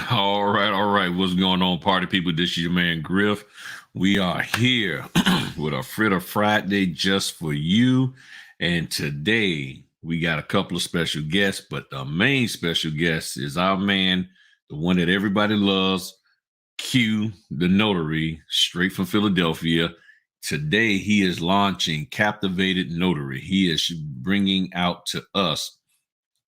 All right. What's going on, party people? This is your man Griff. We are here with a Fritter Friday just for you. And today we got a couple of special guests, but the main special guest is our man, the one that everybody loves, Q, the Notary, straight from Philadelphia. Today he is launching Captivated Notary. He is bringing out to us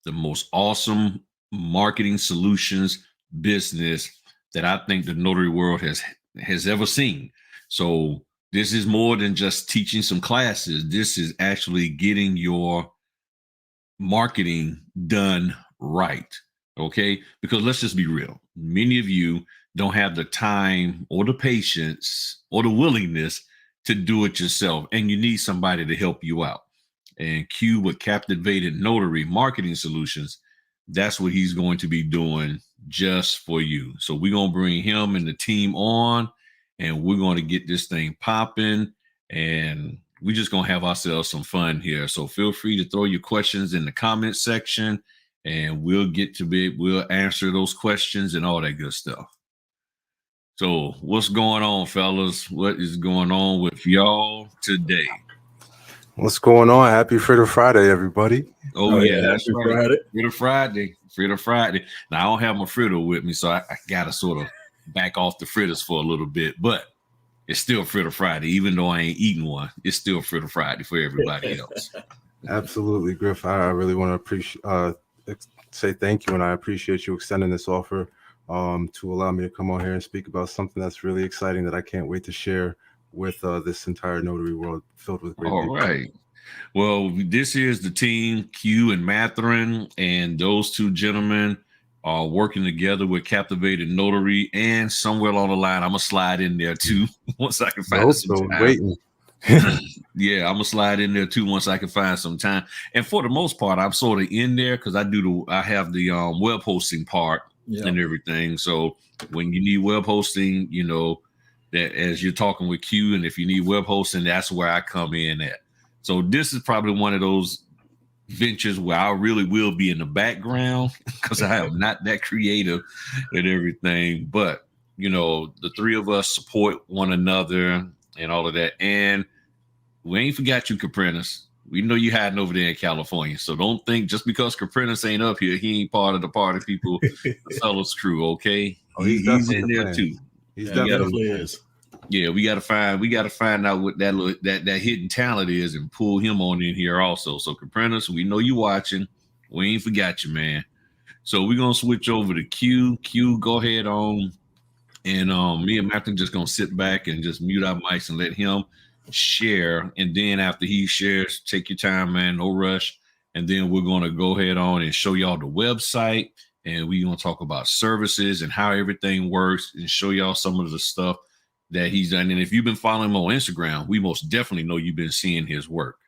the most awesome marketing solutions business that I think the notary world has ever seen. So this is more than just teaching some classes. This is actually getting your marketing done right. Okay? Because let's just be real. Many of you don't have the time or the patience or the willingness to do it yourself, and you need somebody to help you out. And Q with Captivated Notary Marketing Solutions, that's what he's going to be doing just for you. So we're going to bring him and the team on, and we're going to get this thing popping, and we're just going to have ourselves some fun here. So feel free to throw your questions in the comment section, and we'll answer those questions and all that good stuff. So what's going on, fellas? What is going on with y'all today? What's going on? Happy Fritter Friday, everybody. Oh yeah, that's Happy right. Friday. Fritter Friday. Now I don't have my fritter with me, so I gotta sort of back off the fritters for a little bit, but it's still Fritter Friday. Even though I ain't eating one, it's still Fritter Friday for everybody else. Absolutely, Griff. I really want to say thank you, and I appreciate you extending this offer to allow me to come on here and speak about something that's really exciting that I can't wait to share with this entire notary world filled with great people. All right. Well, this is the team, Q and Matherin, and those two gentlemen are working together with Captivated Notary, and somewhere along the line, I'm gonna slide in there too once I can find some time. Waiting. Yeah, I'm gonna slide in there too once I can find some time. And for the most part, I'm sort of in there because I have the web hosting part and everything. So when you need web hosting, you know that as you're talking with Q, and if you need web hosting, that's where I come in at. So this is probably one of those ventures where I really will be in the background because I am not that creative and everything. But you know, the three of us support one another and all of that. And we ain't forgot you, Caprinas. We know you hiding over there in California. So don't think just because Caprinas ain't up here, he ain't part of the party people, the fellows crew, okay? Oh, he's in there too. He's definitely is. Yeah, we gotta find out what that hidden talent is and pull him on in here also. So Caprinas, we know you watching. We ain't forgot you, man. So we're gonna switch over to Q. Q, go ahead on. And me and Matthew just gonna sit back and just mute our mics and let him share. And then after he shares, take your time, man, no rush. And then we're gonna go ahead on and show y'all the website, and we're gonna talk about services and how everything works, and show y'all some of the stuff that he's done. And if you've been following him on Instagram, we most definitely know you've been seeing his work.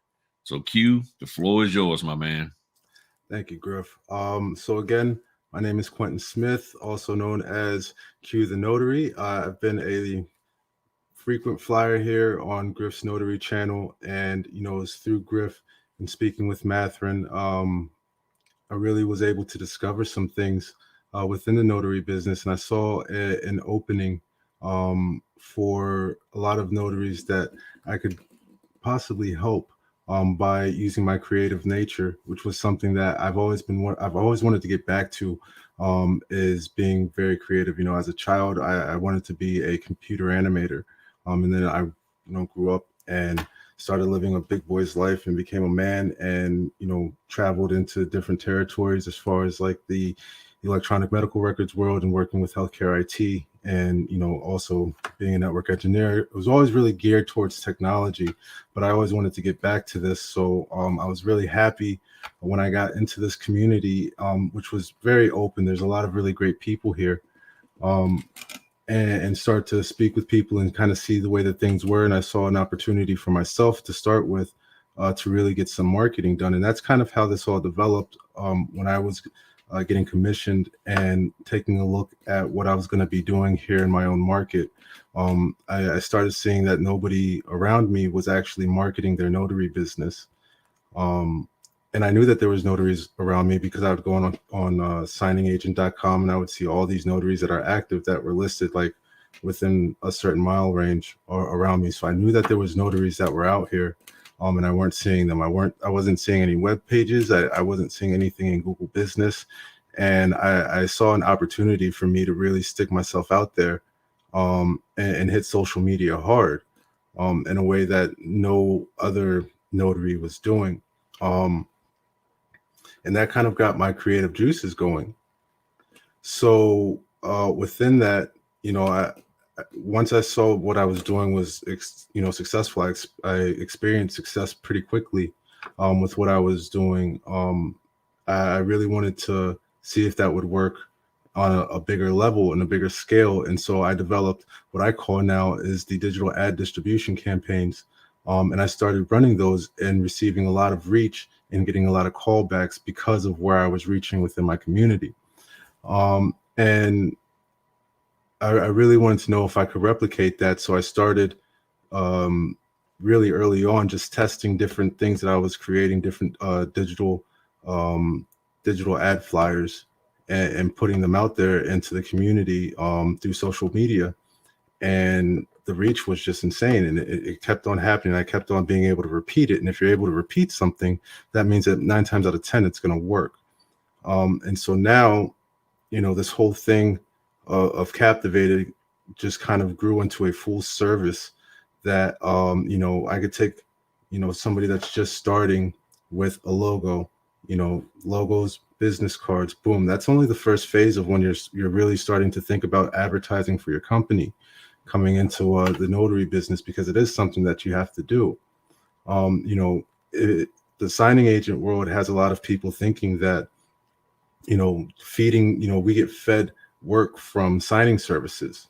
So Q, the floor is yours, my man. Thank you, Griff. So again, my name is Quentin Smith, also known as Q the Notary. I've been a frequent flyer here on Griff's Notary channel, and you know, it's through Griff and speaking with Matherin, I really was able to discover some things within the notary business, and I saw an opening for a lot of notaries that I could possibly help by using my creative nature, which was something that I've always wanted to get back to, is being very creative. You know, as a child, I wanted to be a computer animator, and then I, grew up and started living a big boy's life and became a man, and traveled into different territories as far as like the electronic medical records world and working with healthcare IT, and also being a network engineer. It was always really geared towards technology, but I always wanted to get back to this. So I was really happy when I got into this community, which was very open. There's a lot of really great people here, and start to speak with people and kind of see the way that things were. And I saw an opportunity for myself to start with, to really get some marketing done. And that's kind of how this all developed. When I was getting commissioned and taking a look at what I was going to be doing here in my own market, I started seeing that nobody around me was actually marketing their notary business. and I knew that there was notaries around me because I would go on signingagent.com, and I would see all these notaries that are active that were listed like within a certain mile range or around me. So I knew that there was notaries that were out here, and I weren't seeing them. I wasn't seeing any web pages. I wasn't seeing anything in Google Business, and I saw an opportunity for me to really stick myself out there, and hit social media hard, in a way that no other notary was doing. And that kind of got my creative juices going. So within that, once I saw what I was doing was successful, I experienced success pretty quickly, with what I was doing. I really wanted to see if that would work on a bigger level and a bigger scale, and so I developed what I call now is the digital ad distribution campaigns, and I started running those and receiving a lot of reach and getting a lot of callbacks because of where I was reaching within my community. And I really wanted to know if I could replicate that. So I started, really early on, just testing different things that I was creating, different digital ad flyers, and putting them out there into the community, through social media. And the reach was just insane, and it kept on happening. I kept on being able to repeat it. And if you're able to repeat something, that means that 9 times out of 10, it's going to work. And so now, this whole thing of Captivated just kind of grew into a full service that, I could take, somebody that's just starting with a logo, logos, business cards, boom. That's only the first phase of when you're really starting to think about advertising for your company, coming into the notary business, because it is something that you have to do. The signing agent world has a lot of people thinking that, we get fed work from signing services.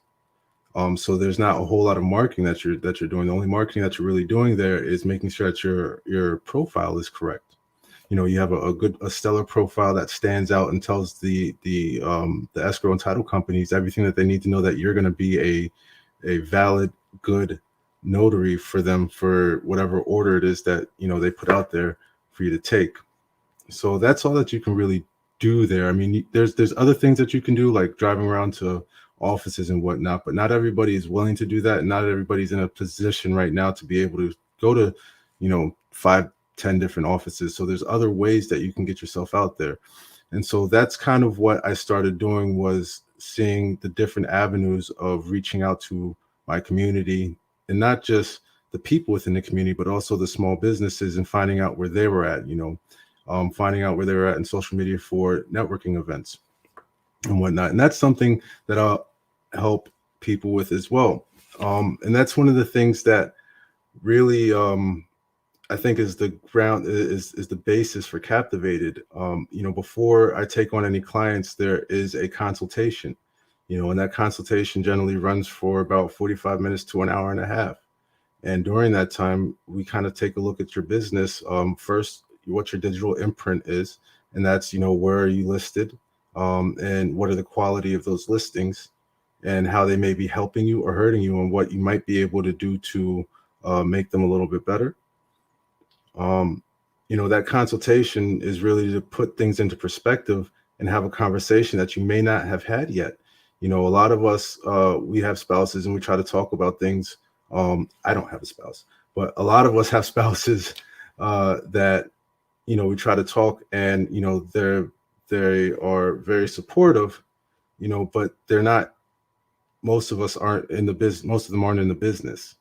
So there's not a whole lot of marketing that you're doing. The only marketing that you're really doing there is making sure that your profile is correct. You have a stellar profile that stands out and tells the escrow and title companies everything that they need to know, that you're going to be a valid, good notary for them for whatever order it is that they put out there for you to take. So that's all that you can really do there. I mean, there's other things that you can do, like driving around to offices and whatnot, but not everybody is willing to do that, and not everybody's in a position right now to be able to go to 5-10 different offices. So there's other ways that you can get yourself out there. And so that's kind of what I started doing, was seeing the different avenues of reaching out to my community, and not just the people within the community, but also the small businesses, and finding out where they were at, finding out where they were at in social media for networking events and whatnot. And that's something that I'll help people with as well. And that's one of the things that really, I think is the ground, is the basis for Captivated. Before I take on any clients, there is a consultation, and that consultation generally runs for about 45 minutes to an hour and a half. And during that time, we kind of take a look at your business. First, what your digital imprint is, and that's, where are you listed, and what are the quality of those listings, and how they may be helping you or hurting you, and what you might be able to do to make them a little bit better. That consultation is really to put things into perspective and have a conversation that you may not have had yet. A lot of us, we have spouses, and we try to talk about things. I don't have a spouse, but a lot of us have spouses that, we try to talk, and, they are very supportive, but they're not, most of us aren't in the business. Most of them aren't in the business,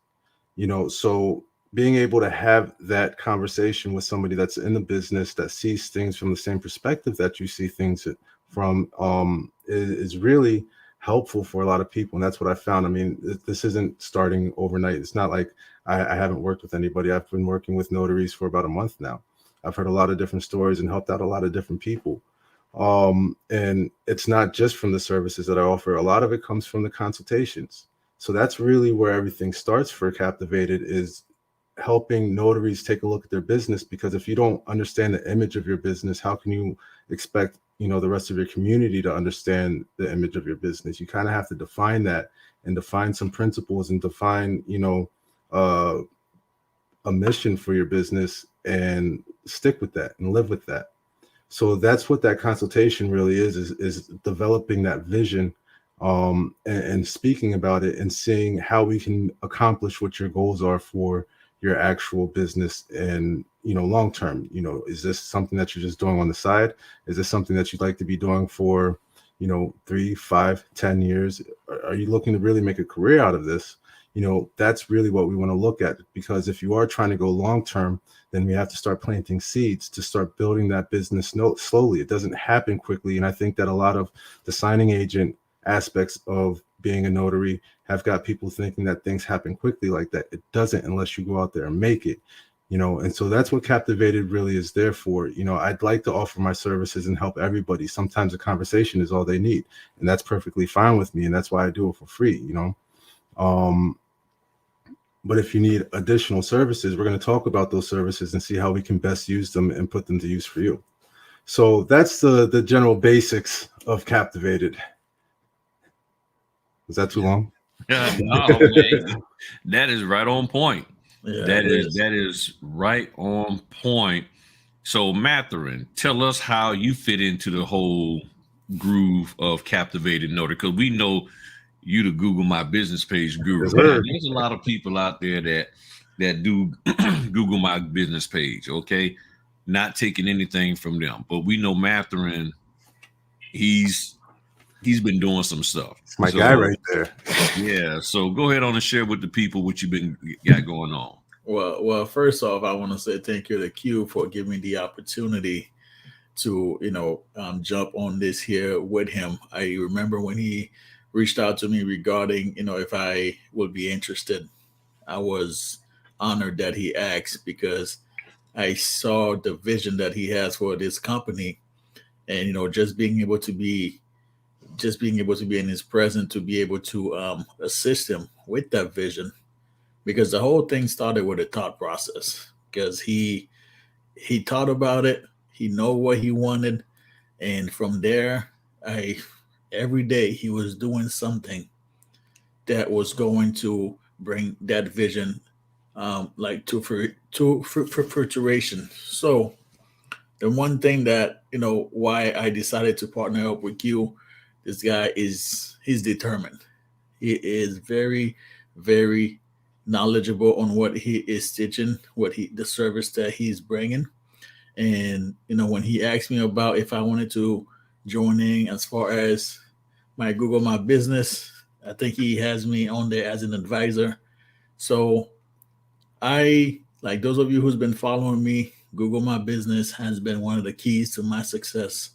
so being able to have that conversation with somebody that's in the business, that sees things from the same perspective that you see things from, is really helpful for a lot of people. And that's what I found. I mean, this isn't starting overnight. It's not like I haven't worked with anybody. I've been working with notaries for about a month now. I've heard a lot of different stories and helped out a lot of different people. And it's not just from the services that I offer. A lot of it comes from the consultations. So that's really where everything starts for Captivated, is helping notaries take a look at their business. Because if you don't understand the image of your business, how can you expect, the rest of your community to understand the image of your business? You kind of have to define that, and define some principles, and define, a mission for your business, and stick with that and live with that. So that's what that consultation really is developing that vision, and speaking about it and seeing how we can accomplish what your goals are for your actual business. And long term, is this something that you're just doing on the side? Is this something that you'd like to be doing for 3, 5, 10 years? Are you looking to really make a career out of this? That's really what we want to look at, because if you are trying to go long term, then we have to start planting seeds to start building that business slowly. It doesn't happen quickly. And I think that a lot of the signing agent aspects of being a notary have got people thinking that things happen quickly like that. It doesn't, unless you go out there and make it. And so that's what Captivated really is there for. I'd like to offer my services and help everybody. Sometimes a conversation is all they need, and that's perfectly fine with me. And that's why I do it for free, But if you need additional services, we're going to talk about those services and see how we can best use them and put them to use for you. So that's the general basics of Captivated. Was that too long? No, man, that is right on point. Yeah, that is right on point. So, Matherin, tell us how you fit into the whole groove of Captivated Notary, because we know you the Google My Business page guru. Yes, Man, there's a lot of people out there that do Google My Business page. Okay, not taking anything from them, but we know Matherin. He's been doing some stuff. It's my guy right there. Yeah. So go ahead on and share with the people what you've got going on. Well, first off, I want to say thank you to Q for giving me the opportunity to, jump on this here with him. I remember when he reached out to me regarding, if I would be interested. I was honored that he asked, because I saw the vision that he has for this company, and just being able to be in his presence, to be able to assist him with that vision, because the whole thing started with a thought process, because he thought about it, he know what he wanted, and from there, every day he was doing something that was going to bring that vision to fruition. So the one thing that why I decided to partner up with you, this guy he's determined. He is very, very knowledgeable on what he is teaching, the service that he's bringing. And when he asked me about if I wanted to join in as far as my Google My Business, I think he has me on there as an advisor. So I, like those of you who's been following me, Google My Business has been one of the keys to my success.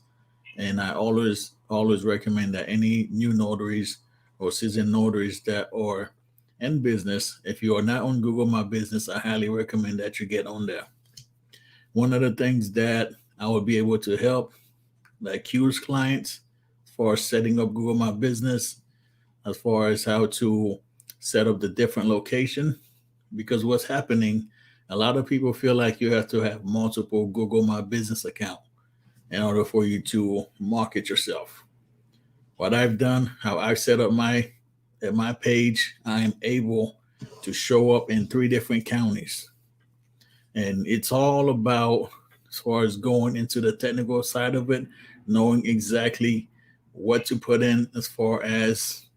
And I always recommend that any new notaries or seasoned notaries that are in business, if you are not on Google My Business, I highly recommend that you get on there. One of the things that I would be able to help, like Q's clients, for setting up Google My Business, as far as how to set up the different location, because what's happening, a lot of people feel like you have to have multiple Google My Business account in order for you to market yourself. What I've done, how I've set up my page, I'm able to show up in 3 different counties. And it's all about, as far as going into the technical side of it, knowing exactly what to put in as far as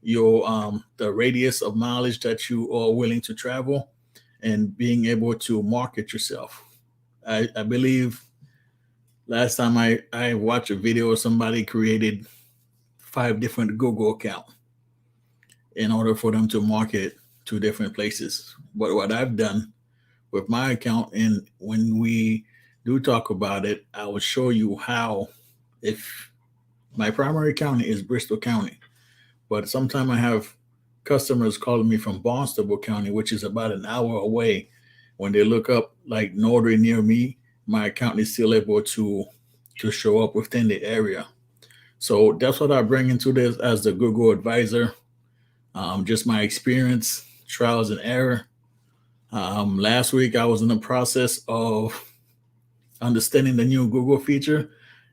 your the radius of mileage that you are willing to travel, and being able to market yourself. I believe last time I watched a video of somebody created 5 different Google accounts in order for them to market to different places. But what I've done with my account, and when we do talk about it, I will show you how. If my primary county is Bristol County, but sometimes I have customers calling me from Barnstable County, which is about an hour away. When they look up like Notary near me, my account is still able to show up within the area. So that's what I bring into this as the Google advisor. Just my experience, trials and error. Last week, I was in the process of understanding the new Google feature,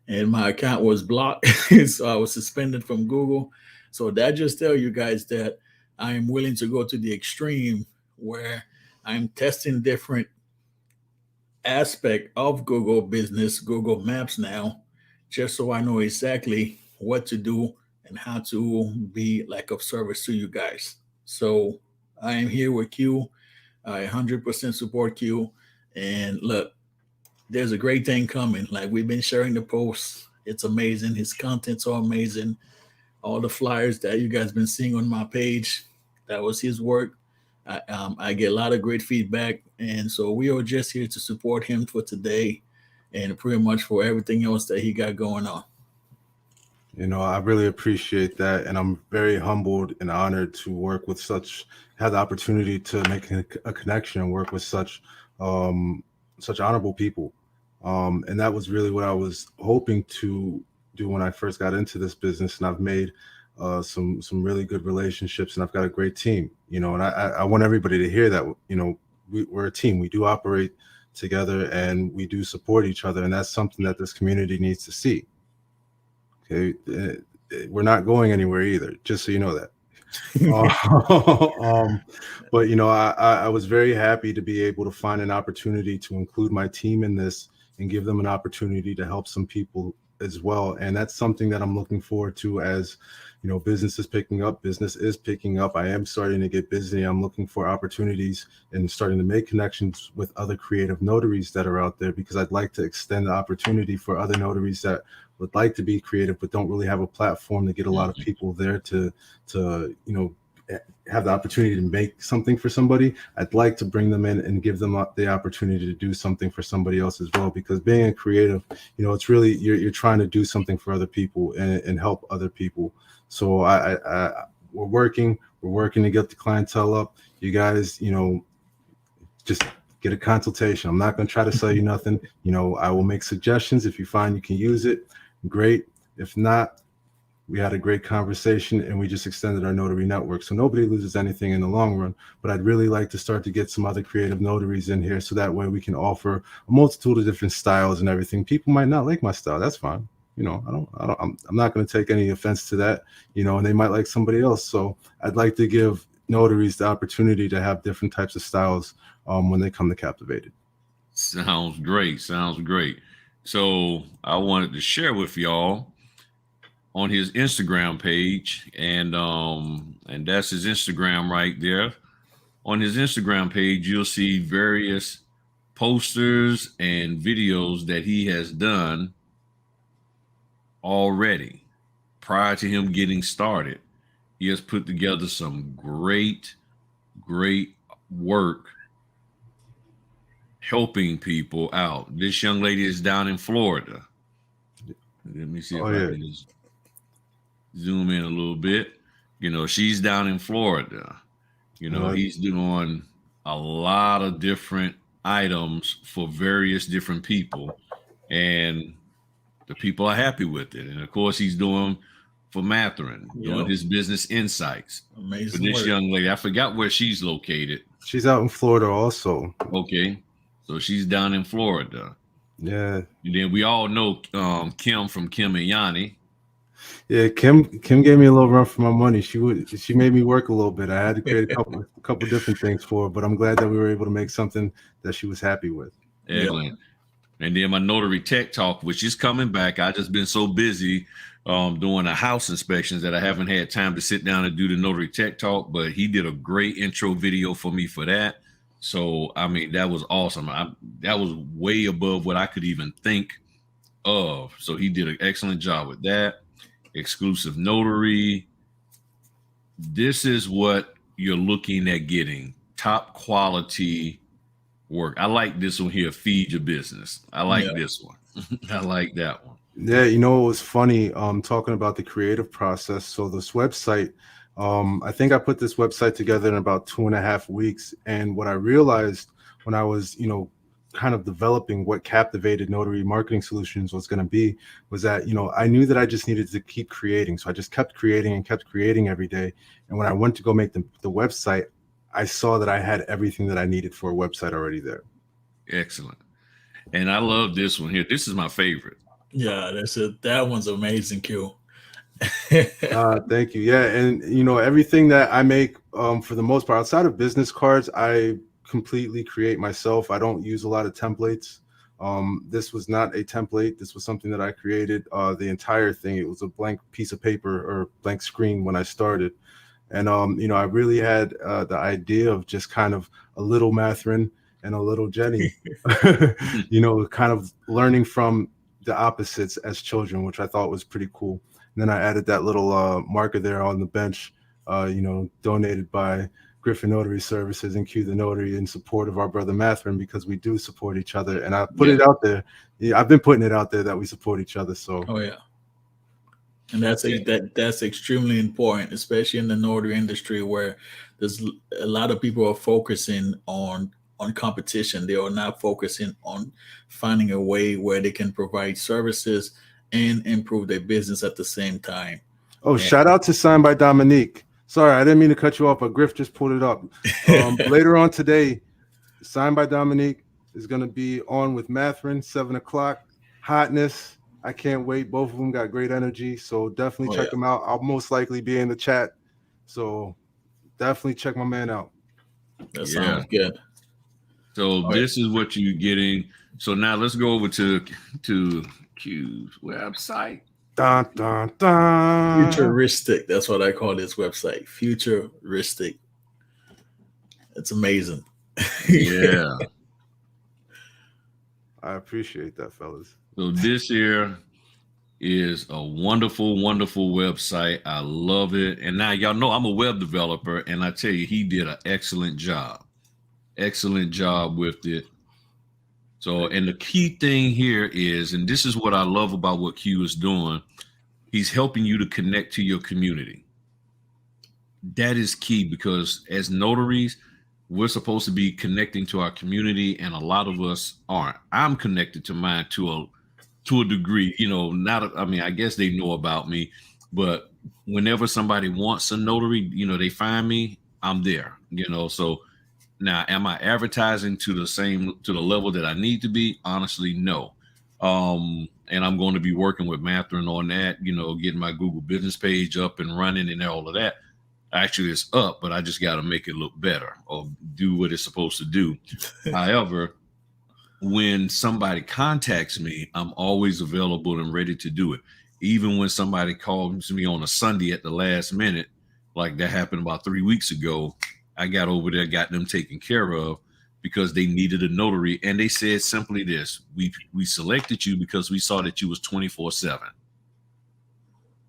and my account was blocked. So I was suspended from Google. So that just tells you guys that I am willing to go to the extreme where I'm testing different aspect of Google Business, Google Maps now, just so I know exactly what to do and how to be like of service to you guys. So I am here with Q. I 100% support Q. And look, there's a great thing coming. Like we've been sharing the posts. It's amazing. His content's all amazing. All the flyers that you guys been seeing on my page, that was his work. I get a lot of great feedback, and so we are just here to support him for today, and pretty much for everything else that he got going on. You know, I really appreciate that, and I'm very humbled and honored to work with have the opportunity to make a connection and work with such honorable people. And that was really what I was hoping to do when I first got into this business, and I've made some really good relationships, and I've got a great team. You know, and I want everybody to hear that. You know, we're a team. We do operate together, and we do support each other, and that's something that this community needs to see. Okay, we're not going anywhere either, just so you know that. But you know, I was very happy to be able to find an opportunity to include my team in this and give them an opportunity to help some people as well. And that's something that I'm looking forward to. As you know, business is picking up. I am starting to get busy. I'm looking for opportunities and starting to make connections with other creative notaries that are out there, because I'd like to extend the opportunity for other notaries that would like to be creative but don't really have a platform to get a lot of people there to you know, have the opportunity to make something for somebody. I'd like to bring them in and give them the opportunity to do something for somebody else as well, because being a creative, you know, it's really you're trying to do something for other people and help other people. So we're working to get the clientele up. You guys, you know, just get a consultation. I'm not going to try to sell you nothing. You know, I will make suggestions. If you find you can use it, great. If not, we had a great conversation and we just extended our notary network. So nobody loses anything in the long run, but I'd really like to start to get some other creative notaries in here, so that way we can offer a multitude of different styles and everything. People might not like my style. That's fine. You know, I'm not going to take any offense to that, you know, and they might like somebody else. So I'd like to give notaries the opportunity to have different types of styles when they come to Captivated. Sounds great. So I wanted to share with y'all on his Instagram page, and that's his Instagram right there. On his Instagram page, you'll see various posters and videos that he has done already prior to him getting started. He has put together some great work helping people out. This young lady is down in Florida. Let me see if I can just zoom in a little bit. You know, she's down in Florida. You know, he's doing a lot of different items for various different people, and the people are happy with it. And of course, he's doing for Matherin, doing his business insights. Amazing. For this young lady, I forgot where she's located. She's out in Florida also. Okay, so she's down in Florida. Yeah. And then we all know Kim from Kim and Yanni. Yeah, Kim gave me a little run for my money. She made me work a little bit. I had to create a couple different things for her, but I'm glad that we were able to make something that she was happy with. Excellent. Yep. And then my Notary Tech Talk, which is coming back. I just been so busy doing the house inspections that I haven't had time to sit down and do the Notary Tech Talk, but he did a great intro video for me for that. So, I mean, that was awesome. That was way above what I could even think of. So he did an excellent job with that. Exclusive Notary. This is what you're looking at getting. Top quality work. I like this one here, Feed Your Business. I like this one. I like that one. Yeah, you know, it was funny talking about the creative process. So this website, I think I put this website together in about 2.5 weeks. And what I realized when I was, you know, kind of developing what Captivated Notary Marketing Solutions was going to be, was that, you know, I knew that I just needed to keep creating. So I just kept creating every day. And when I went to go make the website, I saw that I had everything that I needed for a website already there. Excellent. And I love this one here. This is my favorite. Yeah, that one's amazing, Q. Thank you. Yeah, and you know, everything that I make, for the most part, outside of business cards, I completely create myself. I don't use a lot of templates. This was not a template. This was something that I created, the entire thing. It was a blank piece of paper or blank screen when I started. And, I really had the idea of just kind of a little Matherin and a little Jenny, kind of learning from the opposites as children, which I thought was pretty cool. And then I added that little marker there on the bench, donated by Griffin Notary Services and Q the Notary in support of our brother Matherin, because we do support each other. And I put it out there. Yeah, I've been putting it out there that we support each other. So, and that's extremely important, especially in the notary industry, where there's a lot of people are focusing on competition. They are not focusing on finding a way where they can provide services and improve their business at the same time. Oh, shout out to Signed by Dominique. Sorry, I didn't mean to cut you off, but Griff just pulled it up. Later on today, Signed by Dominique is going to be on with Matherin, 7 o'clock. Hotness. I can't wait. Both of them got great energy. So definitely check them out. I'll most likely be in the chat. So definitely check my man out. That sounds good. So this is what you're getting. So now let's go over to Q's website. Dun, dun, dun. Futuristic. That's what I call this website. Futuristic. It's amazing. Yeah. I appreciate that, fellas. So this here is a wonderful, wonderful website. I love it. And now y'all know I'm a web developer, and I tell you, he did an excellent job. Excellent job with it. So, and the key thing here is, and this is what I love about what Q is doing, he's helping you to connect to your community. That is key, because as notaries, we're supposed to be connecting to our community, and a lot of us aren't. I'm connected to mine to a degree, I guess they know about me, but whenever somebody wants a notary, they find me, I'm there, so. Now, am I advertising to the level that I need to be? Honestly, no. And I'm going to be working with Matherin on that, getting my Google business page up and running and all of that. Actually, it's up, but I just got to make it look better or do what it's supposed to do. However, when somebody contacts me, I'm always available and ready to do it. Even when somebody calls me on a Sunday at the last minute, like that happened about 3 weeks ago, I got over there, got them taken care of because they needed a notary. And they said simply this: we selected you because we saw that you was 24/7.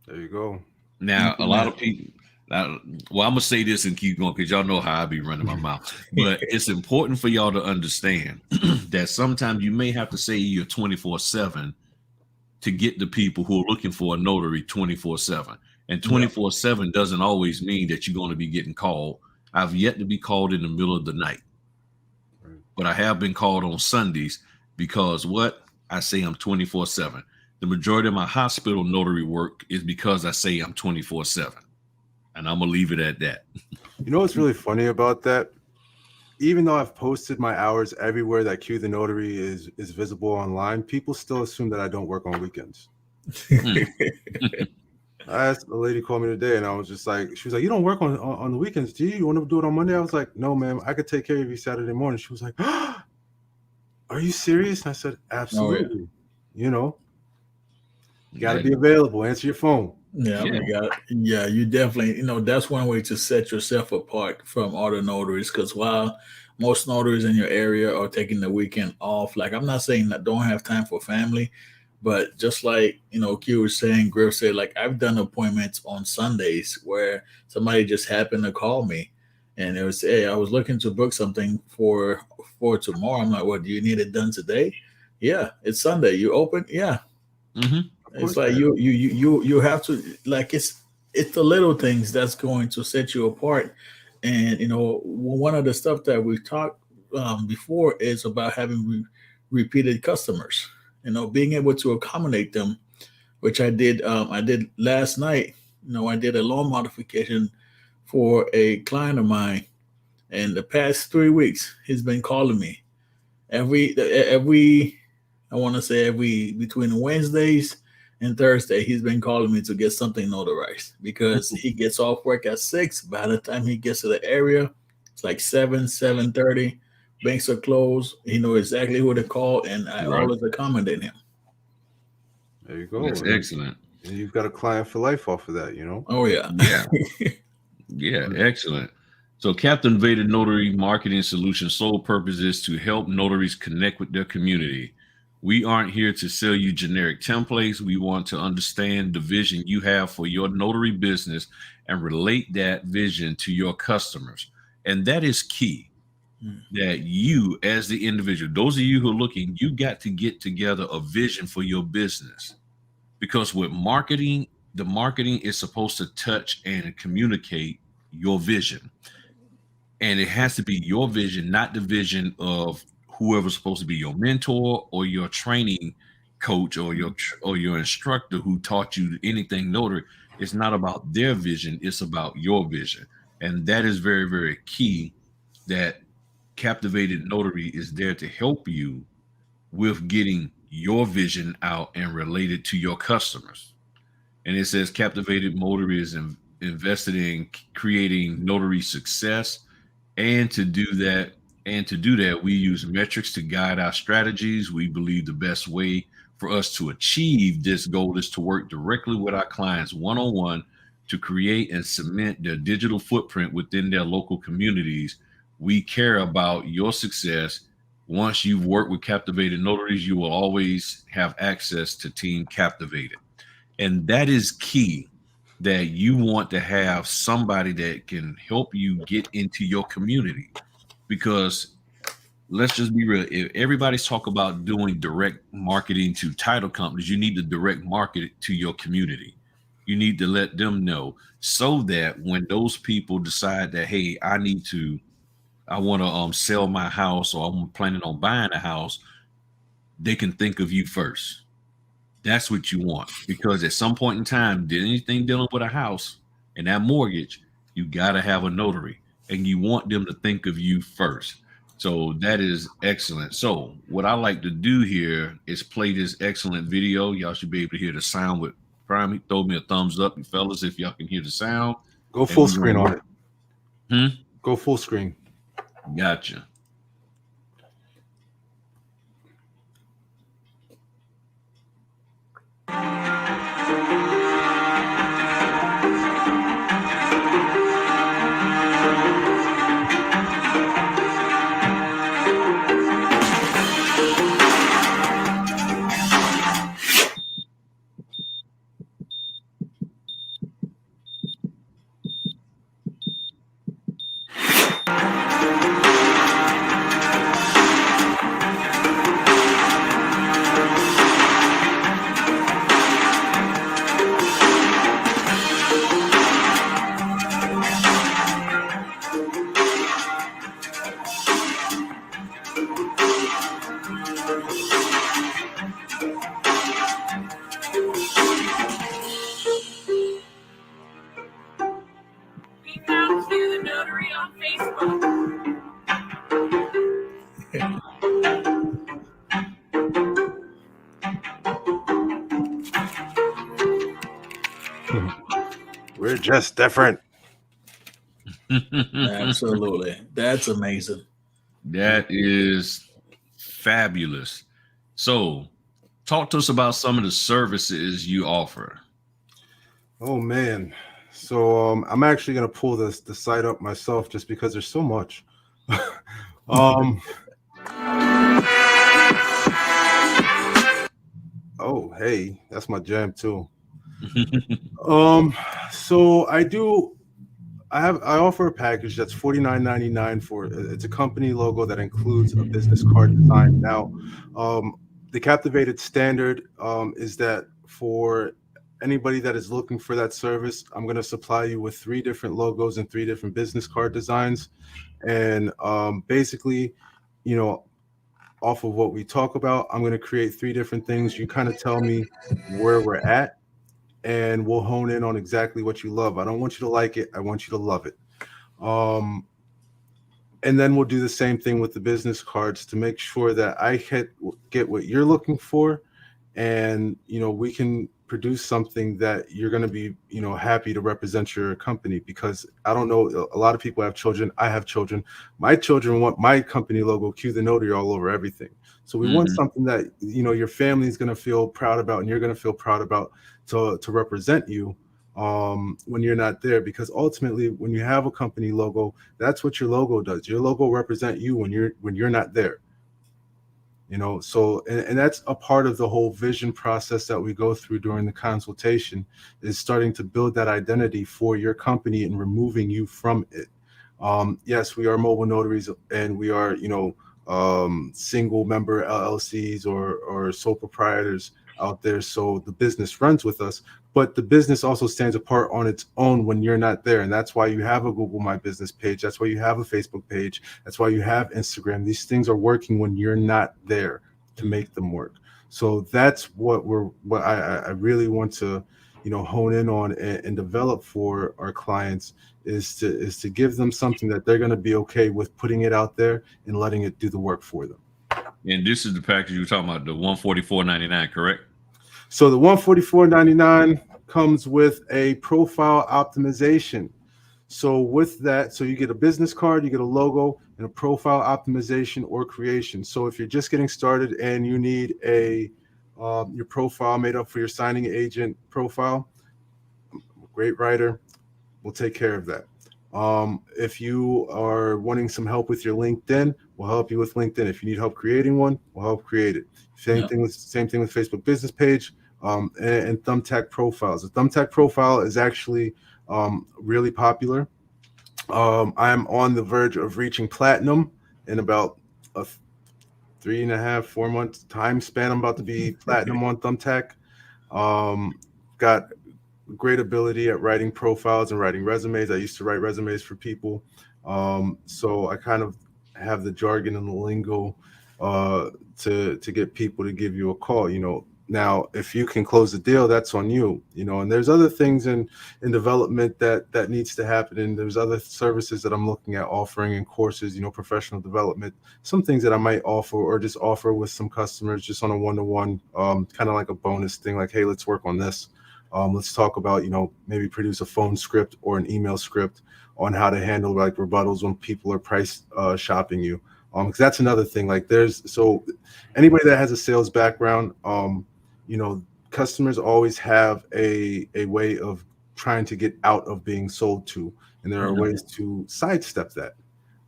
There you go. Now, a lot of people, I'm going to say this and keep going because y'all know how I be running my mouth. But it's important for y'all to understand that sometimes you may have to say you're 24/7 to get the people who are looking for a notary 24/7. And 24/7 doesn't always mean that you're going to be getting called. I've yet to be called in the middle of the night, but I have been called on Sundays because I say I'm 24/7. The majority of my hospital notary work is because I say I'm 24/7, and I'm gonna leave it at that. You know what's really funny about that? Even though I've posted my hours everywhere that Q the Notary is visible online, people still assume that I don't work on weekends. I asked a lady called me today, and I was just like, she was like, "You don't work on the weekends, do you? You want to do it on Monday?" I was like, "No, ma'am, I could take care of you Saturday morning." She was like, "Are you serious?" And I said, "Absolutely." You got to be available. Answer your phone. Yeah, you definitely, that's one way to set yourself apart from other notaries, because while most notaries in your area are taking the weekend off, like, I'm not saying that don't have time for family, but just like, Q was saying, Griff said, like, I've done appointments on Sundays where somebody just happened to call me and it was, "Hey, I was looking to book something for tomorrow." I'm like, "What, do you need it done today?" "Yeah, it's Sunday. You open?" "Yeah." Mm-hmm. It's like you have to, like, it's the little things that's going to set you apart. And, one of the stuff that we've talked before is about having repeated customers, being able to accommodate them, which I did last night. I did a loan modification for a client of mine, and the past 3 weeks he's been calling me every I want to say between Wednesdays and Thursday, he's been calling me to get something notarized, because he gets off work at 6. By the time he gets to the area, it's like 7:30. banks are closed. He know exactly who to call, and I Right. always accommodate him. There you go. That's excellent. And you've got a client for life off of that, Oh yeah. Yeah, excellent. So Captivated Notary Marketing Solutions' sole purpose is to help notaries connect with their community. We aren't here to sell you generic templates. We want to understand the vision you have for your notary business and relate that vision to your customers. And that is key. That you, as the individual, those of you who are looking, you got to get together a vision for your business. Because with marketing, the marketing is supposed to touch and communicate your vision. And it has to be your vision, not the vision of whoever's supposed to be your mentor or your training coach or your instructor who taught you anything notary. It's not about their vision, it's about your vision. And that is very, very key, that Captivated Notary is there to help you with getting your vision out and related to your customers. And it says Captivated Notary is invested in creating notary success. And to do that, we use metrics to guide our strategies. We believe the best way for us to achieve this goal is to work directly with our clients one-on-one to create and cement their digital footprint within their local communities. We care about your success. Once you've worked with Captivated Notaries, you will always have access to Team Captivated. And that is key, that you want to have somebody that can help you get into your community. Because let's just be real, if everybody's talk about doing direct marketing to title companies, you need to direct market it to your community. You need to let them know, so that when those people decide that, hey, I want to sell my house, or I'm planning on buying a house, they can think of you first. That's what you want, because at some point in time, did anything dealing with a house and that mortgage, you got to have a notary, and you want them to think of you first. So that is excellent. So what I like to do here is play this excellent video. Y'all should be able to hear the sound with Prime. Throw me a thumbs up, you fellas, if y'all can hear the sound. Go full screen on it. Go full screen. Gotcha. We're just different. Absolutely. That's amazing. That is fabulous. So talk to us about some of the services you offer. Oh man. So I'm actually gonna pull the site up myself, just because there's so much. Oh hey, that's my jam too. So I offer a package that's $49.99 for, it's a company logo that includes a business card design. Now, the Captivated standard is that for anybody that is looking for that service, I'm going to supply you with 3 different logos and 3 different business card designs. And basically, you know, off of what we talk about, I'm going to create 3 different things. You kind of tell me where we're at, and we'll hone in on exactly what you love. I don't want you to like it. I want you to love it. And then we'll do the same thing with the business cards to make sure that I get what you're looking for. And, you know, we can produce something that you're going to be, happy to represent your company. Because I don't know, a lot of people have children. I have children. My children want my company logo, Q the Notary, all over everything. So we want something that, your family is going to feel proud about, and you're going to feel proud about to represent you when you're not there. Because ultimately, when you have a company logo, that's what your logo does. Your logo represent you when you're not there. So and that's a part of the whole vision process that we go through during the consultation, is starting to build that identity for your company and removing you from it. Yes, we are mobile notaries, and we are single member LLCs or sole proprietors out there, so the business runs with us, but the business also stands apart on its own when you're not there. And that's why you have a Google My Business page. That's why you have a Facebook page. That's why you have Instagram. These things are working when you're not there to make them work. So that's what I really want to hone in on and develop for our clients, is to give them something that they're going to be okay with putting it out there and letting it do the work for them. And this is the package you were talking about, the $144.99, correct? So the $144.99 comes with a profile optimization. So with that, so you get a business card, you get a logo, and a profile optimization or creation. So if you're just getting started and you need your profile made up for your signing agent profile, great writer, we'll take care of that. If you are wanting some help with your LinkedIn, we'll help you with LinkedIn. If you need help creating one, we'll help create it. Same thing with Facebook business page, and Thumbtack profiles. The Thumbtack profile is actually really popular. I'm on the verge of reaching platinum in about a 3.5-4 months time span. I'm about to be platinum on Thumbtack. Got great ability at writing profiles and writing resumes. I used to write resumes for people. So I kind of have the jargon and the lingo to get people to give you a call. Now, if you can close the deal, that's on you. And there's other things in development that needs to happen. And there's other services that I'm looking at offering in courses, professional development, some things that I might offer or just offer with some customers just on a one-to-one, kind of like a bonus thing, like, hey, let's work on this. Let's talk about, maybe produce a phone script or an email script on how to handle like rebuttals when people are price shopping you. Because that's another thing. Like so anybody that has a sales background, customers always have a way of trying to get out of being sold to. And there are ways to sidestep that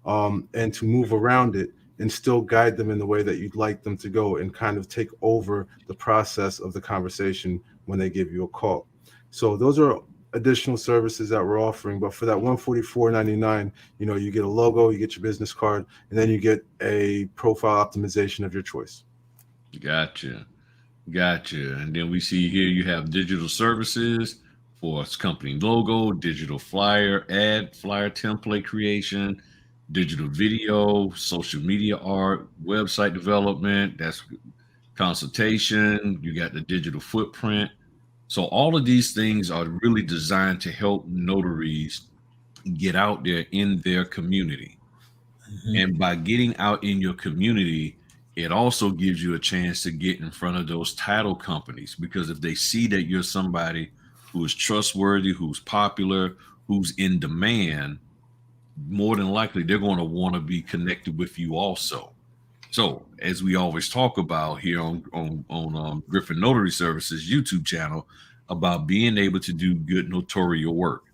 and to move around it and still guide them in the way that you'd like them to go, and kind of take over the process of the conversation when they give you a call. So those are additional services that we're offering. But for that $144.99, you get a logo, you get your business card, and then you get a profile optimization of your choice. Gotcha. And then we see here you have digital services for company logo, digital flyer, flyer template creation, digital video, social media art, website development, that's consultation. You got the digital footprint. So all of these things are really designed to help notaries get out there in their community. And by getting out in your community, it also gives you a chance to get in front of those title companies, because if they see that you're somebody who is trustworthy, who's popular, who's in demand, more than likely they're going to want to be connected with you also. So as we always talk about here on Griffin Notary Services YouTube channel, about being able to do good notarial work.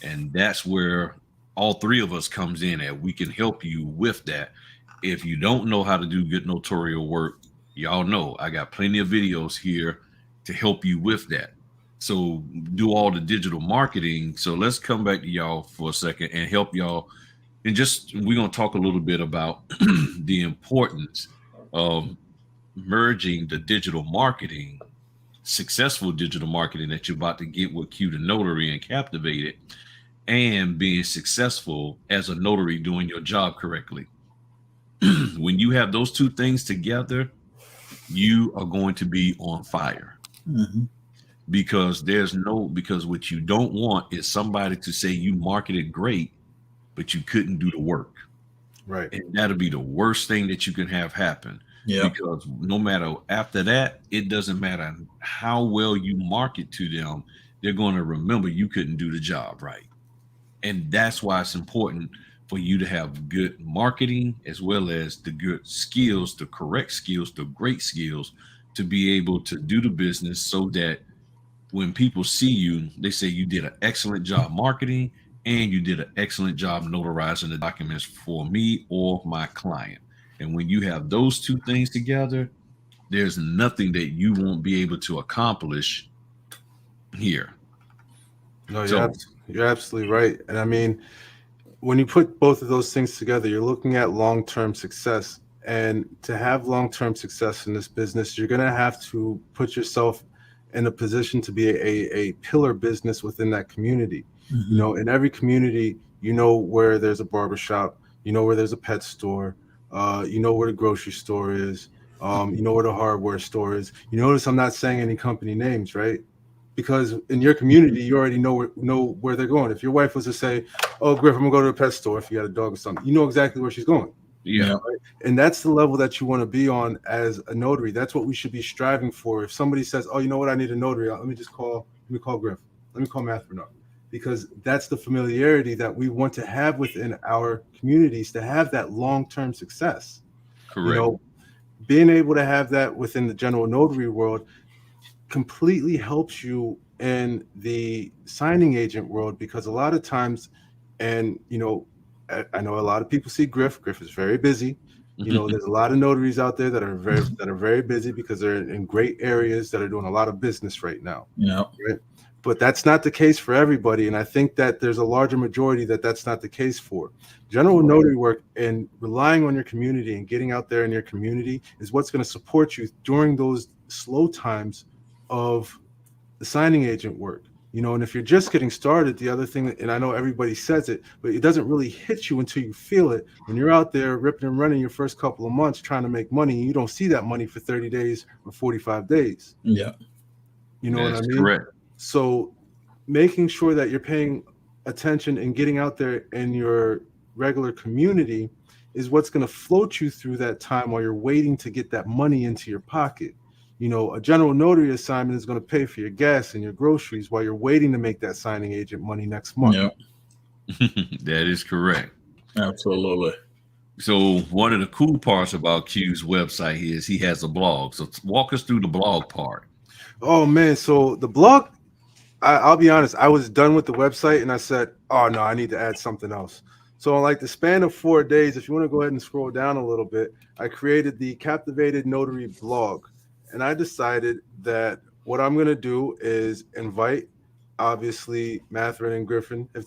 And that's where all three of us comes in at. We can help you with that. If you don't know how to do good notarial work, y'all know I got plenty of videos here to help you with that. So do all the digital marketing. So let's come back to y'all for a second and help y'all. And we're going to talk a little bit about the importance of merging the digital marketing, successful digital marketing that you're about to get with Q the Notary and Captivated, and being successful as a notary doing your job correctly. When you have those two things together, you are going to be on fire. Because what you don't want is somebody to say you marketed great, but you couldn't do the work. Right. And that'll be the worst thing that you can have happen. Yeah. Because no matter after that, it doesn't matter how well you market to them, they're going to remember you couldn't do the job right. And that's why it's important for you to have good marketing as well as the good skills, the correct skills, the great skills to be able to do the business so that when people see you, they say you did an excellent job marketing and you did an excellent job notarizing the documents for me or my client. And when you have those two things together, there's nothing that you won't be able to accomplish here. No, So, you're absolutely right. And I mean, when you put both of those things together, you're looking at long-term success. And to have long-term success in this business, you're going to have to put yourself in a position to be a pillar business within that community. You know, in every community, you know where there's a barbershop, you know where there's a pet store, you know where the grocery store is, you know where the hardware store is. You notice I'm not saying any company names, right? Because in your community, you already know where they're going. If your wife was to say, "Oh, Griff, I'm gonna go to a pet store," if you had a dog or something, you know exactly where she's going. yeah. Right? And that's the level that you want to be on as a notary. That's what we should be striving for. If somebody says, "Oh, you know what, I need a notary," let me call Griff, let me call Matthew up, because that's the familiarity that we want to have within our communities to have that long-term success. You Correct. know, being able to have that within the general notary world completely helps you in the signing agent world, because a lot of times, and you know, I know a lot of people see Griff. Griff is very busy. You know, there's a lot of notaries out there that are very busy because they're in great areas that are doing a lot of business right now. Yeah. Right? But that's not the case for everybody, and I think that there's a larger majority that that's not the case for. General notary work and relying on your community and getting out there in your community is what's going to support you during those slow times of the signing agent work. You know, and if you're just getting started, the other thing, and I know everybody says it, but it doesn't really hit you until you feel it. When you're out there ripping and running your first couple of months trying to make money, you don't see that money for 30 days or 45 days. Yeah. You know what I That's mean? correct. So making sure that you're paying attention and getting out there in your regular community is what's going to float you through that time while you're waiting to get that money into your pocket. You know, a general notary assignment is going to pay for your gas and your groceries while you're waiting to make that signing agent money next month. Yeah. That is correct. Absolutely. So one of the cool parts about Q's website is he has a blog. So walk us through the blog part. Oh man, so the blog, I'll be honest, I was done with the website and I said, oh no, I need to add something else. So in like the span of 4 days, if you want to go ahead and scroll down a little bit, I created the Captivated Notary blog. And I decided that what I'm going to do is invite, obviously, Matherin and Griffin, if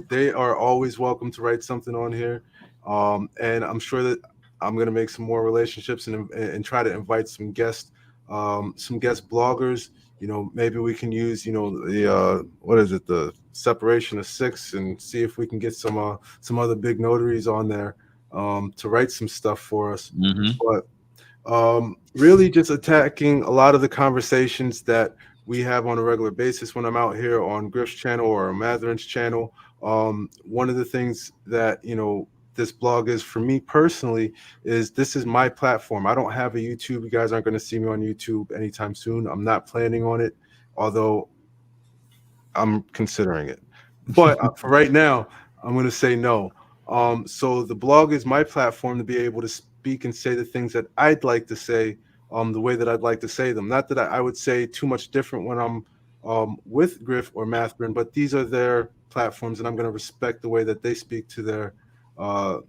they are always welcome to write something on here. And I'm sure that I'm going to make some more relationships and try to invite some guest bloggers. You know, maybe we can use, you know, the what is it, the separation of 6, and see if we can get some other big notaries on there to write some stuff for us. But really just attacking a lot of the conversations that we have on a regular basis when I'm out here on Griff's channel or Matherin's channel. One of the things that, you know, this blog is for me personally is this is my platform. I don't have a YouTube. You guys aren't going to see me on YouTube anytime soon. I'm not planning on it, although I'm considering it. But for right now, I'm going to say no. So the blog is my platform to be able to speak and say the things that I'd like to say, the way that I'd like to say them. Not that I would say too much different when I'm with Griff or Matherin, but these are their platforms, and I'm going to respect the way that they speak to their,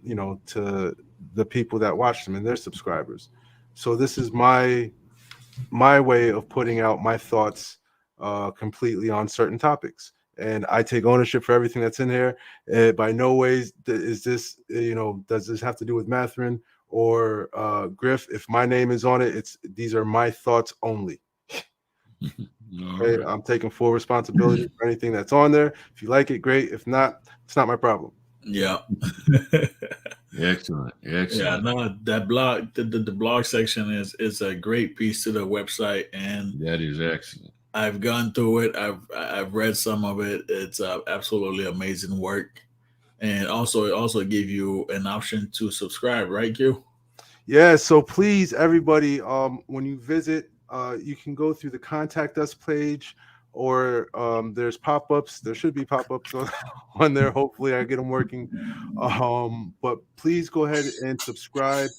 you know, to the people that watch them and their subscribers. So this is my way of putting out my thoughts completely on certain topics. And I take ownership for everything that's in here. By no ways is this, you know, does this have to do with Matherin or Griff? If my name is on it, these are my thoughts only. Okay? Right. I'm taking full responsibility for anything that's on there. If you like it, great. If not, it's not my problem. Yeah. Excellent. Yeah, no, that blog, the blog section is a great piece to the website, and That is excellent. I've gone through it. I've read some of it. It's absolutely amazing work, and also it also give you an option to subscribe, right, Q? Yeah, so please, everybody, when you visit, you can go through the contact us page, or there's pop-ups. There should be pop-ups on there. Hopefully, I get them working. But please go ahead and subscribe.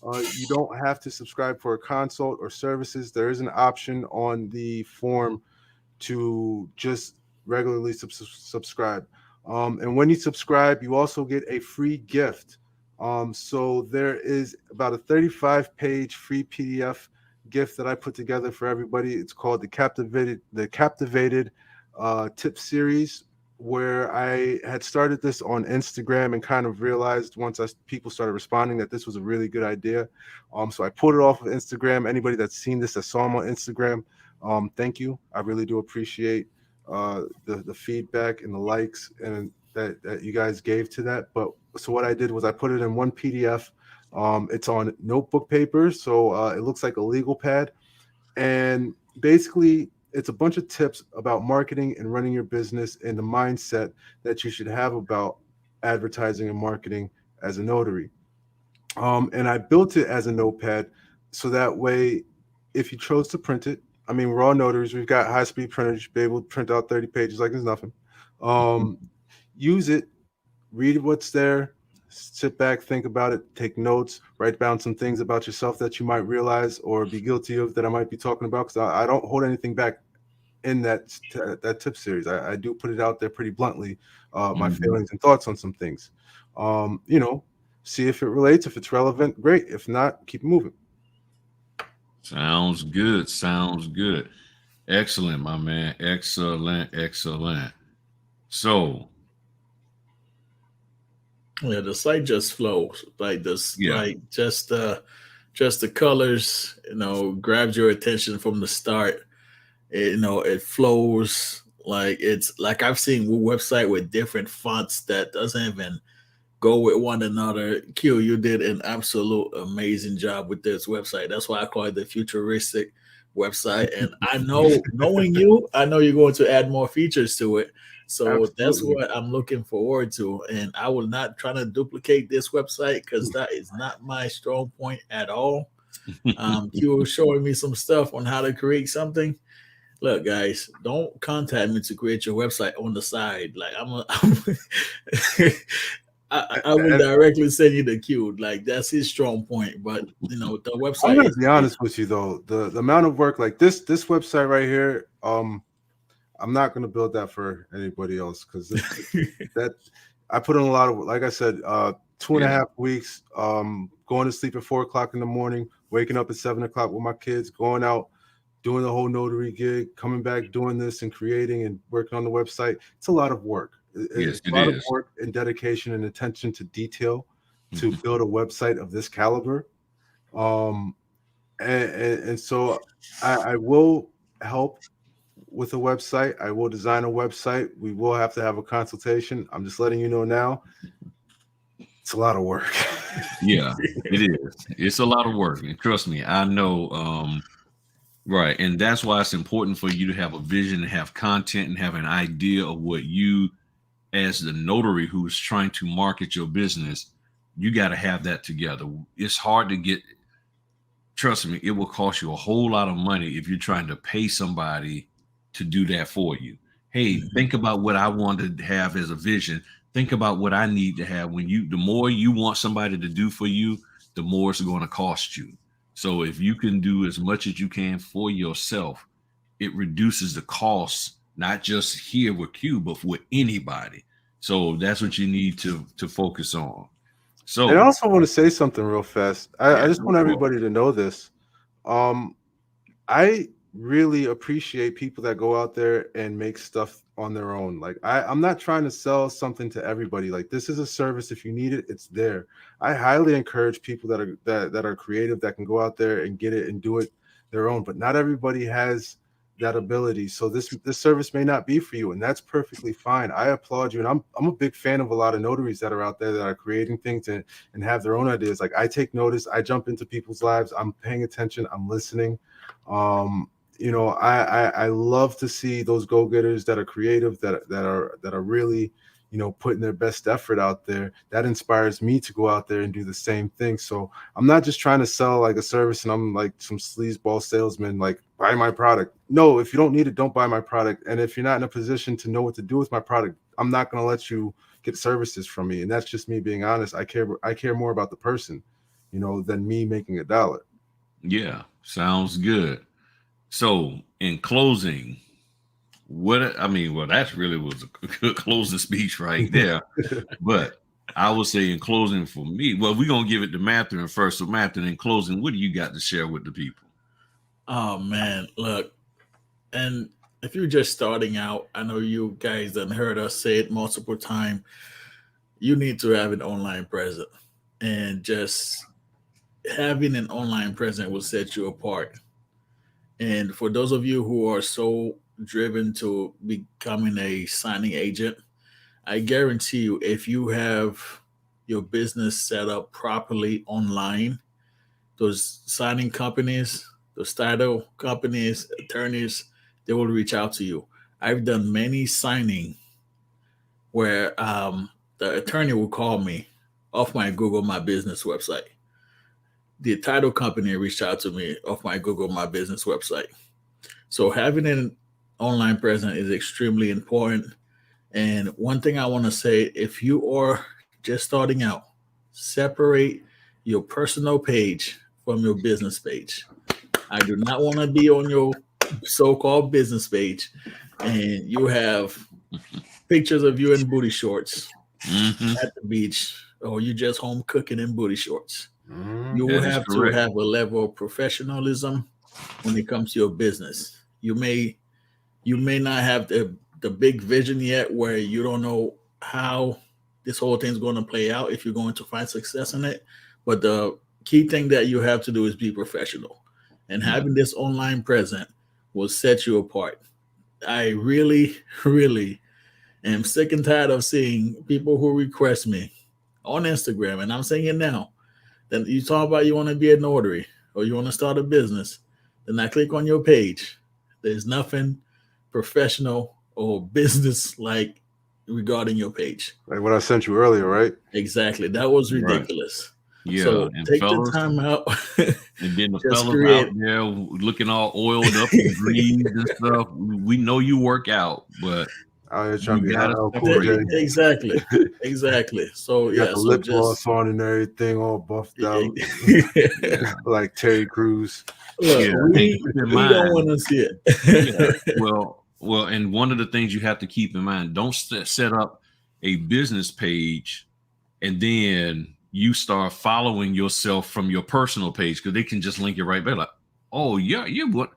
You don't have to subscribe for a consult or services. There is an option on the form to just regularly subscribe. And when you subscribe, you also get a free gift. So there is about a 35-page free PDF gift that I put together for everybody. It's called the Captivated tip series, where I had started this on Instagram and kind of realized once people started responding that this was a really good idea. So I pulled it off of Instagram. Anybody that's seen this, that saw them on Instagram, thank you. I really do appreciate the feedback and the likes and that you guys gave to that. But so what I did was I put it in one PDF. It's on notebook paper, so it looks like a legal pad, and basically it's a bunch of tips about marketing and running your business and the mindset that you should have about advertising and marketing as a notary. And I built it as a notepad so that way, if you chose to print it, I mean, we're all notaries. We've got high-speed printers. You'll be able to print out 30 pages like there's nothing. Use it, read what's there, sit back, think about it, take notes, write down some things about yourself that you might realize or be guilty of that I might be talking about, because I don't hold anything back in that tip series. I do put it out there pretty bluntly, my feelings and thoughts on some things. See if it relates. If it's relevant, great. If not, keep moving. Sounds good. Sounds good. Excellent, my man. Excellent. Excellent. So, yeah, the site just flows like this. Yeah. Like just the colors, grabs your attention from the start. It flows like it's like I've seen website with different fonts that doesn't even go with one another. Q, you did an absolute amazing job with this website. That's why I call it the futuristic website. And I know, knowing you, I know you're going to add more features to it. So Absolutely. That's what I'm looking forward to. And I will not try to duplicate this website because that is not my strong point at all. Q was showing me some stuff on how to create something. Look, guys, don't contact me to create your website on the side. Like I will directly send you the Q. Like that's his strong point. But the website. I'm gonna be honest with you though. The amount of work like this website right here, I'm not gonna build that for anybody else because that I put in a lot of, like I said, 2.5 weeks, going to sleep at 4 o'clock in the morning, waking up at 7 o'clock with my kids, going out, doing the whole notary gig, coming back, doing this and creating and working on the website. It's a lot of work. It's a lot of work and dedication and attention to detail to build a website of this caliber. And so I will help with a website. I will design a website. We will have to have a consultation. I'm just letting you know now. It's a lot of work. Yeah, it is. It's a lot of work. And trust me, I know. Right. And that's why it's important for you to have a vision and have content and have an idea of what you, as the notary who's trying to market your business, you got to have that together. It's hard to get. Trust me, it will cost you a whole lot of money if you're trying to pay somebody to do that for you. Hey, think about what I want to have as a vision. Think about what I need to have. The more you want somebody to do for you, the more it's going to cost you. So if you can do as much as you can for yourself, it reduces the costs, not just here with Q, but with anybody. So that's what you need to focus on. So, and I also want to say something real fast. I just want everybody to know this. I really appreciate people that go out there and make stuff on their own. Like I'm not trying to sell something to everybody. Like this is a service. If you need it, it's there. I highly encourage people that are creative, that can go out there and get it and do it their own. But not everybody has that ability. So this service may not be for you, and that's perfectly fine. I applaud you, and I'm a big fan of a lot of notaries that are out there that are creating things and have their own ideas. Like I take notice, I jump into people's lives, I'm paying attention, I'm listening. I love to see those go-getters that are creative, that are really, putting their best effort out there, that inspires me to go out there and do the same thing. So I'm not just trying to sell like a service and I'm like some sleazeball salesman, like buy my product. No, if you don't need it, don't buy my product. And if you're not in a position to know what to do with my product, I'm not going to let you get services from me. And that's just me being honest. I care more about the person, than me making a dollar. Yeah, sounds good. So in closing, that really was a good closing speech right there. But I would say in closing for me, well, we're going to give it to Matthew first. So Matthew, in closing, what do you got to share with the people? Oh man, look, and if you're just starting out, I know you guys done heard us say it multiple times. You need to have an online presence, and just having an online presence will set you apart. And for those of you who are so driven to becoming a signing agent, I guarantee you, if you have your business set up properly online, those signing companies, those title companies, attorneys, they will reach out to you. I've done many signing where the attorney will call me off my Google My Business website. The title company reached out to me off my Google My Business website. So having an online presence is extremely important. And one thing I want to say, if you are just starting out, separate your personal page from your business page. I do not want to be on your so-called business page and you have pictures of you in booty shorts at the beach, or you just home cooking in booty shorts. You will have to have a level of professionalism when it comes to your business. You may not have the big vision yet, where you don't know how this whole thing's going to play out, if you're going to find success in it. But the key thing that you have to do is be professional. And having this online presence will set you apart. I really, really am sick and tired of seeing people who request me on Instagram, and I'm saying it now. Then you talk about you want to be a notary or you want to start a business. Then I click on your page. There's nothing professional or business like regarding your page. Like what I sent you earlier, right? Exactly. That was ridiculous. Right. Yeah. So and take fellas, the time out. And then the fellas out there looking all oiled up and greased and stuff. We know you work out, but Exactly. So you got the lip gloss on and everything, all buffed out, like Terry Crews. Look, we don't want to see it. Well, and one of the things you have to keep in mind: don't set up a business page and then you start following yourself from your personal page, because they can just link it right back. Like, oh yeah, what?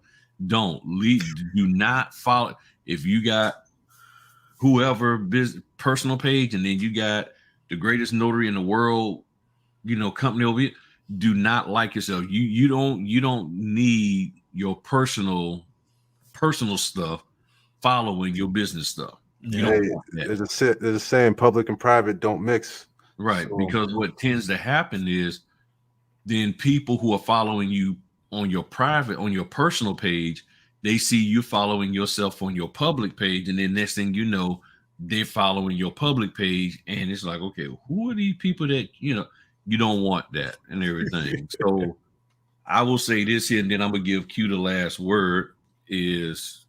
Do not follow. If you got whoever business personal page, and then you got the greatest notary in the world, company over here, do not like yourself. You don't need your personal stuff following your business stuff. There's a saying, public and private don't mix. Right. So, because what tends to happen is then people who are following you on your personal page, they see you following yourself on your public page, and then next thing you know, they're following your public page, and it's like, okay, who are these people that you don't want that and everything. So I will say this here, and then I'm gonna give Q the last word. Is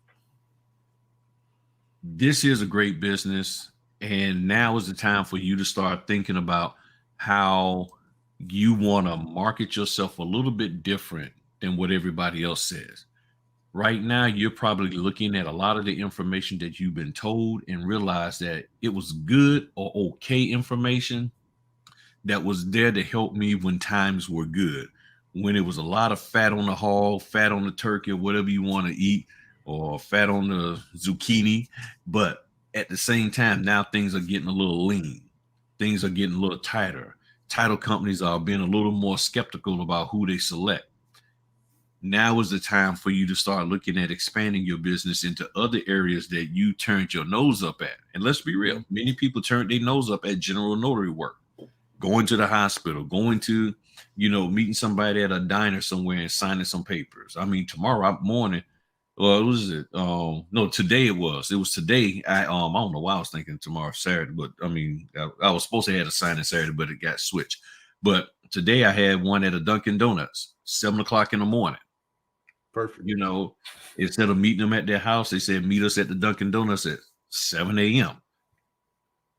this is a great business, and now is the time for you to start thinking about how you want to market yourself a little bit different than what everybody else says. Right now, you're probably looking at a lot of the information that you've been told and realize that it was good or okay information that was there to help me when times were good, when it was a lot of fat on the hog, fat on the turkey, whatever you want to eat, or fat on the zucchini. But at the same time, now things are getting a little lean. Things are getting a little tighter. Title companies are being a little more skeptical about who they select. Now is the time for you to start looking at expanding your business into other areas that you turned your nose up at. And let's be real, many people turned their nose up at general notary work, going to the hospital, going to, meeting somebody at a diner somewhere and signing some papers. I mean, tomorrow morning, Well, it was it. No, today it was. It was today. I don't know why I was thinking tomorrow Saturday, but I mean, I was supposed to have a sign in Saturday, but it got switched. But today I had one at a Dunkin' Donuts, 7 o'clock in the morning. Perfect. You know, instead of meeting them at their house, they said meet us at the Dunkin' Donuts at 7 a.m.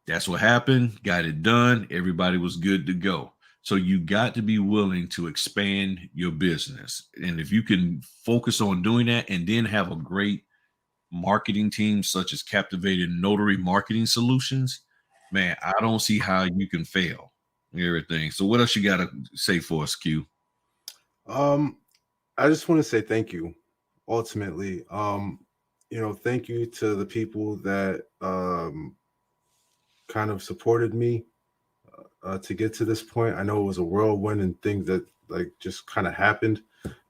That's what happened. Got it done. Everybody was good to go. So you got to be willing to expand your business. And if you can focus on doing that and then have a great marketing team such as Captivated Notary Marketing Solutions, man, I don't see how you can fail everything. So what else you got to say for us, Q? I just want to say thank you. Ultimately, thank you to the people that kind of supported me to get to this point. I know it was a whirlwind and things that like just kind of happened.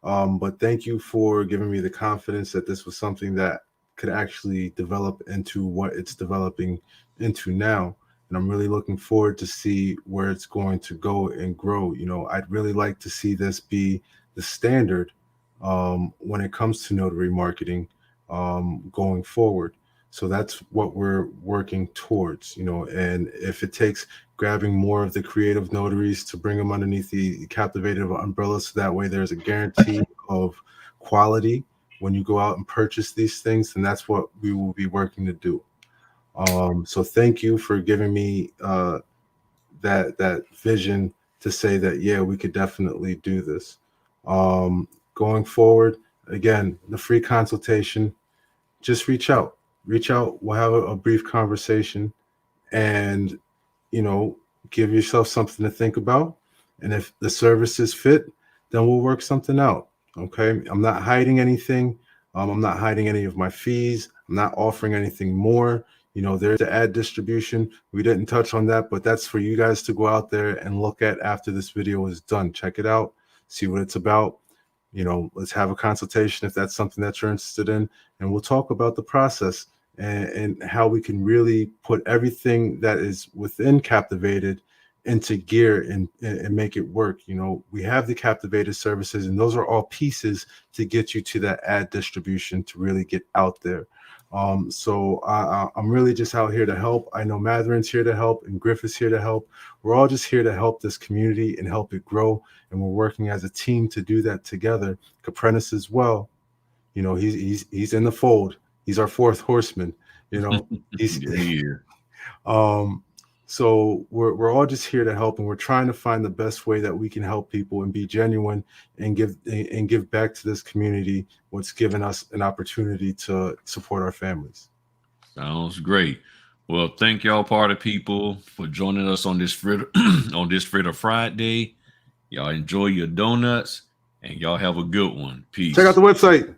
But thank you for giving me the confidence that this was something that could actually develop into what it's developing into now. And I'm really looking forward to see where it's going to go and grow. I'd really like to see this be the standard when it comes to notary marketing going forward. So that's what we're working towards, and if it takes grabbing more of the creative notaries to bring them underneath the Captivated umbrella, so that way there's a guarantee of quality when you go out and purchase these things, then that's what we will be working to do. So thank you for giving me that vision to say that, yeah, we could definitely do this. Going forward, again, the free consultation, just reach out. We'll have a brief conversation and, give yourself something to think about. And if the services fit, then we'll work something out. Okay. I'm not hiding anything. I'm not hiding any of my fees. I'm not offering anything more. There's the ad distribution. We didn't touch on that, but that's for you guys to go out there and look at after this video is done. Check it out, see what it's about. Let's have a consultation if that's something that you're interested in, and we'll talk about the process and how we can really put everything that is within Captivated into gear and make it work. We have the Captivated services, and those are all pieces to get you to that ad distribution to really get out there. So I'm really just out here to help. I know Matherin's here to help and Griff is here to help. We're all just here to help this community and help it grow. And we're working as a team to do that together. Caprentice as well. He's in the fold. He's our fourth horseman. He's here. So we're all just here to help, and we're trying to find the best way that we can help people and be genuine and give back to this community what's given us an opportunity to support our families. Sounds great. Well, thank y'all party people for joining us on this Fritter on this Fritter Friday. Y'all enjoy your donuts and y'all have a good one. Peace. Check out the website.